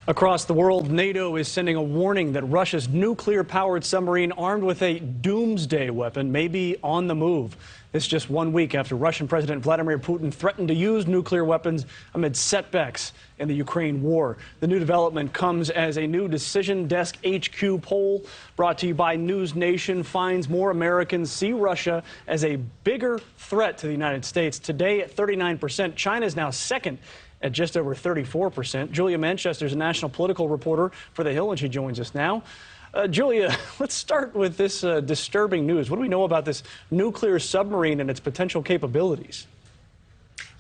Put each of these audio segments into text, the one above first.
Across the world, NATO is sending a warning that Russia's nuclear-powered submarine armed with a doomsday weapon may be on the move. This just 1 week after Russian President Vladimir Putin threatened to use nuclear weapons amid setbacks in the Ukraine war. The new development comes as a new Decision Desk HQ poll brought to you by NewsNation finds more Americans see Russia as a bigger threat to the United States. Today at 39%, China is now second at just over 34%. Julia Manchester is a national political reporter for The Hill, and she joins us now. Julia, let's start with this disturbing news. What do we know about this nuclear submarine and its potential capabilities?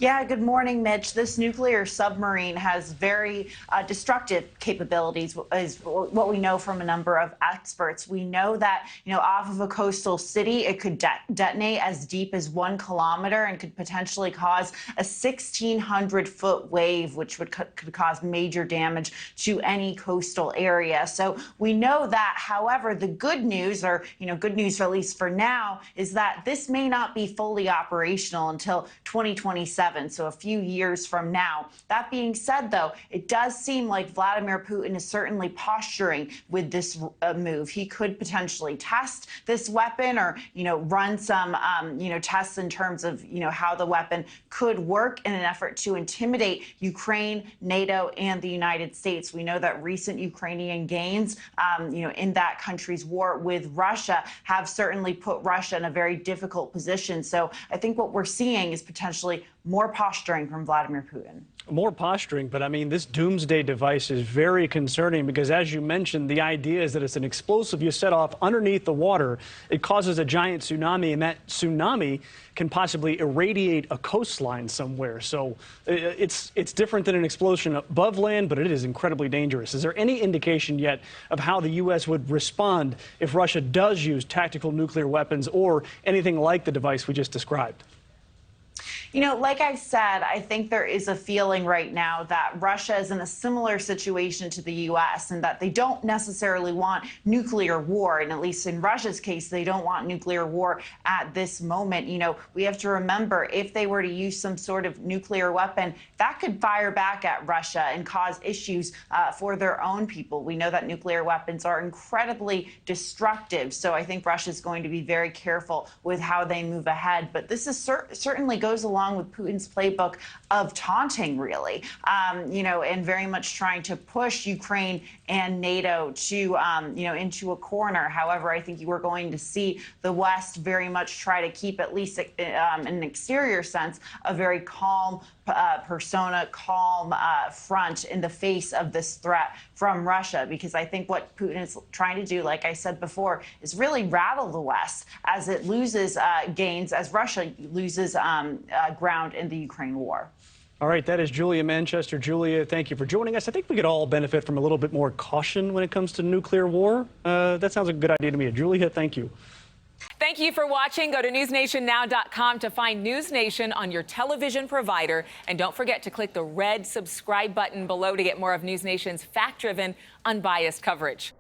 Yeah, good morning, Mitch. This nuclear submarine has very destructive capabilities, is what we know from a number of experts. We know that, off of a coastal city, it could detonate as deep as 1 kilometer and could potentially cause a 1,600-foot wave, which could cause major damage to any coastal area. So we know that. However, the good news, or good news at least for now, is that this may not be fully operational until 2027. So a few years from now. That being said, though, it does seem like Vladimir Putin is certainly posturing with this move. He could potentially test this weapon or, run some, tests in terms of, how the weapon could work in an effort to intimidate Ukraine, NATO, and the United States. We know that recent Ukrainian gains, in that country's war with Russia have certainly put Russia in a very difficult position. So I think what we're seeing is potentially more posturing from Vladimir Putin. More posturing, but I mean, this doomsday device is very concerning because, as you mentioned, the idea is that it's an explosive you set off underneath the water. It causes a giant tsunami, and that tsunami can possibly irradiate a coastline somewhere. So it's different than an explosion above land, but it is incredibly dangerous. Is there any indication yet of how the U.S. would respond if Russia does use tactical nuclear weapons or anything like the device we just described? Like I said, I think there is a feeling right now that Russia is in a similar situation to the U.S. and that they don't necessarily want nuclear war. And at least in Russia's case, they don't want nuclear war at this moment. We have to remember, if they were to use some sort of nuclear weapon, that could fire back at Russia and cause issues for their own people. We know that nuclear weapons are incredibly destructive. So I think Russia is going to be very careful with how they move ahead. But this is certainly goes along with Putin's playbook of taunting, really, and very much trying to push Ukraine and NATO to, into a corner. However, I think you are going to see the West very much try to keep, at least in an exterior sense, a very calm persona, calm front in the face of this threat from Russia, because I think what Putin is trying to do, like I said before, is really rattle the West as it loses gains, as Russia loses ground in the Ukraine war. All right, that is Julia Manchester. Julia, thank you for joining us. I think we could all benefit from a little bit more caution when it comes to nuclear war. That sounds like a good idea to me. Julia, thank you. Thank you for watching. Go to newsnationnow.com to find NewsNation on your television provider. And don't forget to click the red subscribe button below to get more of NewsNation's fact-driven, unbiased coverage.